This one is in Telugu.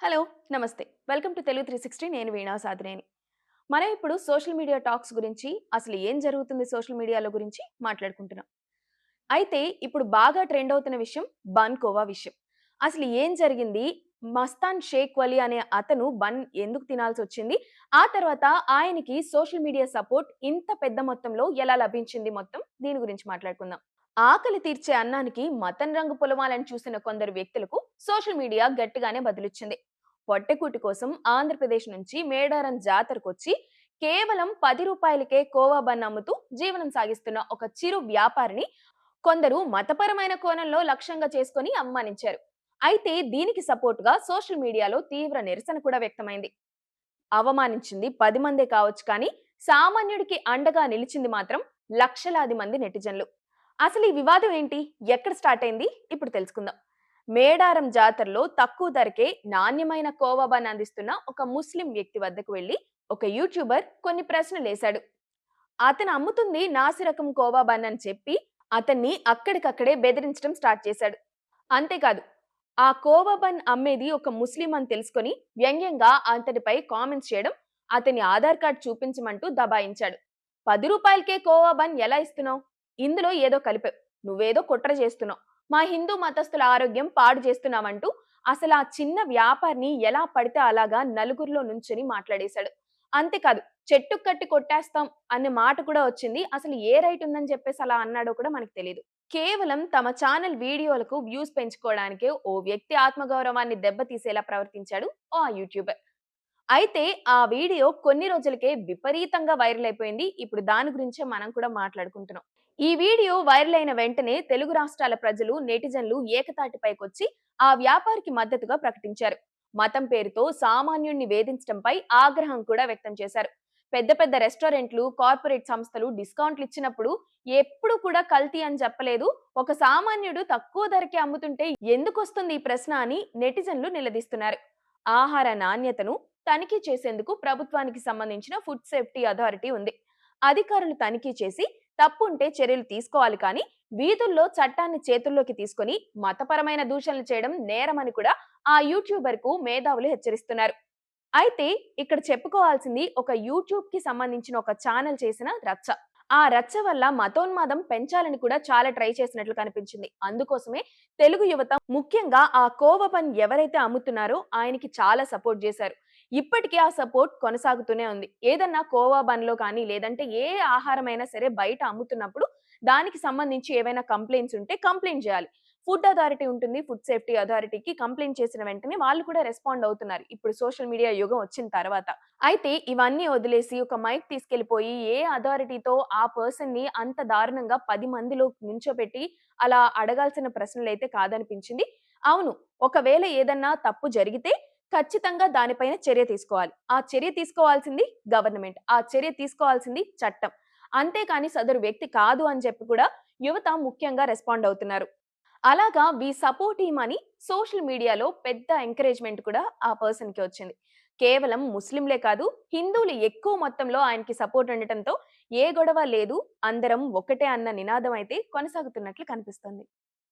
హలో! నమస్తే. వెల్కమ్ టు తెలుగు 360 నేను వీణా సాదినేని. మనం ఇప్పుడు సోషల్ మీడియా టాక్స్ గురించి, అసలు ఏం జరుగుతుంది సోషల్ మీడియాలో గురించి మాట్లాడుకుంటున్నాం. అయితే ఇప్పుడు బాగా ట్రెండ్ అవుతున్న విషయం బన్ కోవా విషయం. అసలు ఏం జరిగింది? మస్తాన్ షేక్ వలి అనే అతను బన్ ఎందుకు తినాల్సొచ్చింది? ఆ తర్వాత ఆయనకి సోషల్ మీడియా సపోర్ట్ ఇంత పెద్ద మొత్తంలో ఎలా లభించింది మొత్తం దీని గురించి మాట్లాడుకుందాం. ఆకలి తీర్చే అన్నానికి మతం రంగు పొలమాలని చూసిన కొందరు వ్యక్తులకు సోషల్ మీడియా గట్టిగానే బదులిచ్చింది. పొట్టెకూటి కోసం ఆంధ్రప్రదేశ్ నుంచి మేడారం జాతరకొచ్చి కేవలం 10 రూపాయలకే కోవా బన్ అమ్ముతూ జీవనం సాగిస్తున్న ఒక చిరు వ్యాపారిని కొందరు మతపరమైన కోణంలో లక్ష్యంగా చేసుకొని అవమానించారు. అయితే దీనికి సపోర్టుగా సోషల్ మీడియాలో తీవ్ర నిరసన కూడా వ్యక్తమైంది. అవమానించింది 10 మందే కావచ్చు కానీ సామాన్యుడికి అండగా నిలిచింది మాత్రం లక్షలాది మంది నెటిజన్లు. అసలు ఈ వివాదం ఏంటి? ఎక్కడ స్టార్ట్ అయింది? ఇప్పుడు తెలుసుకుందాం. మేడారం జాతరలో తక్కువ ధరకే నాణ్యమైన కోవా బన్ అందిస్తున్న ఒక ముస్లిం వ్యక్తి వద్దకు వెళ్లి ఒక యూట్యూబర్ కొన్ని ప్రశ్నలేశాడు. అతను అమ్ముతుంది నాసిరకం కోవా బన్ అని చెప్పి అతన్ని అక్కడికక్కడే బెదిరించడం స్టార్ట్ చేశాడు. అంతేకాదు, ఆ కోవా బన్ అమ్మేది ఒక ముస్లిం అని తెలుసుకొని వ్యంగ్యంగా అతడిపై కామెంట్స్ చేయడం, అతని ఆధార్ కార్డ్ చూపించమంటూ దబాయించాడు. 10 రూపాయలకే కోవా బన్ ఎలా ఇస్తున్నావు? ఇందులో ఏదో కలిపావు. నువ్వేదో కుట్ర చేస్తున్నావు. మా హిందూ మతస్థుల ఆరోగ్యం పాడు చేస్తున్నావంటూ అసలు ఆ చిన్న వ్యాపారిని ఎలా పడితే అలాగా నలుగురిలో నుంచొని మాట్లాడేశాడు. అంతేకాదు, చెట్టుకు కట్టి కొట్టేస్తాం అనే మాట కూడా వచ్చింది. అసలు ఏ రైట్ ఉందని చెప్పేసి అలా అన్నాడో కూడా మనకు తెలీదు. కేవలం తమ ఛానల్ వీడియోలకు వ్యూస్ పెంచుకోవడానికే ఓ వ్యక్తి ఆత్మగౌరవాన్ని దెబ్బతీసేలా ప్రవర్తించాడు ఆ యూట్యూబర్. అయితే ఆ వీడియో కొన్ని రోజులకే విపరీతంగా వైరల్ అయిపోయింది. ఇప్పుడు దాని గురించే మనం కూడా మాట్లాడుకుంటున్నాం. ఈ వీడియో వైరల్ అయిన వెంటనే తెలుగు రాష్ట్రాల ప్రజలు, నెటిజన్లు ఏకతాటిపైకొచ్చి ఆ వ్యాపారికి మద్దతుగా ప్రకటించారు. మతం పేరుతో సామాన్యుణ్ణి వేధించడంపై ఆగ్రహం కూడా వ్యక్తం చేశారు. పెద్ద పెద్ద రెస్టారెంట్లు, కార్పొరేట్ సంస్థలు డిస్కౌంట్లు ఇచ్చినప్పుడు ఎప్పుడు కూడా కల్తీ అని చెప్పలేదు. ఒక సామాన్యుడు తక్కువ ధరకే అమ్ముతుంటే ఎందుకొస్తుంది ఈ ప్రశ్న అని నెటిజన్లు నిలదీస్తున్నారు. ఆహార నాణ్యతను తనిఖీ చేసేందుకు ప్రభుత్వానికి సంబంధించిన ఫుడ్ సేఫ్టీ అథారిటీ ఉంది. అధికారులు తనిఖీ చేసి తప్పుంటే చర్యలు తీసుకోవాలి కానీ వీధుల్లో చట్టాన్ని చేతుల్లోకి తీసుకొని మతపరమైన దూషణలు చేయడం నేరమని కూడా ఆ యూట్యూబర్ కు మేధావులు హెచ్చరిస్తున్నారు. అయితే ఇక్కడ చెప్పుకోవాల్సింది ఒక యూట్యూబ్ కి సంబంధించిన ఒక ఛానల్ చేసిన రచ్చ. ఆ రచ్చ వల్ల మతోన్మాదం పెంచాలని కూడా చాలా ట్రై చేసినట్లు కనిపించింది. అందుకోసమే తెలుగు యువత ముఖ్యంగా ఆ కోవపన్ ఎవరైతే అమ్ముతున్నారో ఆయనకి చాలా సపోర్ట్ చేశారు. ఇప్పటికీ ఆ సపోర్ట్ కొనసాగుతూనే ఉంది. ఏదన్నా కోవా బన్‌లో కానీ లేదంటే ఏ ఆహారమైనా సరే బయట అమ్ముతున్నప్పుడు దానికి సంబంధించి ఏవైనా కంప్లెయింట్స్ ఉంటే కంప్లెయింట్ చేయాలి. ఫుడ్ అథారిటీ ఉంటుంది. ఫుడ్ సేఫ్టీ అథారిటీకి కంప్లెయింట్ చేసిన వెంటనే వాళ్ళు కూడా రెస్పాండ్ అవుతున్నారు. ఇప్పుడు సోషల్ మీడియా యుగం వచ్చిన తర్వాత. అయితే ఇవన్నీ వదిలేసి ఒక మైక్ తీసుకెళ్ళిపోయి ఏ అథారిటీతో ఆ పర్సన్‌ని అంత దారుణంగా 10 మందిలో నించోబెట్టి అలా అడగాల్సిన ప్రశ్నలైతే కాదనిపించింది. అవును, ఒకవేళ ఏదన్నా తప్పు జరిగితే ఖచ్చితంగా దానిపైన చర్య తీసుకోవాలి. ఆ చర్య తీసుకోవాల్సింది గవర్నమెంట్. ఆ చర్య తీసుకోవాల్సింది చట్టం. అంతేకాని సదరు వ్యక్తి కాదు అని చెప్పి కూడా యువత ముఖ్యంగా రెస్పాండ్ అవుతున్నారు. అలాగా వి సపోర్ట్ హిమ్ అని సోషల్ మీడియాలో పెద్ద ఎంకరేజ్‌మెంట్ కూడా ఆ పర్సన్‌కి వచ్చింది. కేవలం ముస్లింలే కాదు, హిందువులు ఎక్కువ మొత్తంలో ఆయనకి సపోర్ట్ ఉండటంతో ఏ గొడవ లేదు, అందరం ఒక్కటే అన్న నినాదం అయితే కొనసాగుతున్నట్లు కనిపిస్తుంది.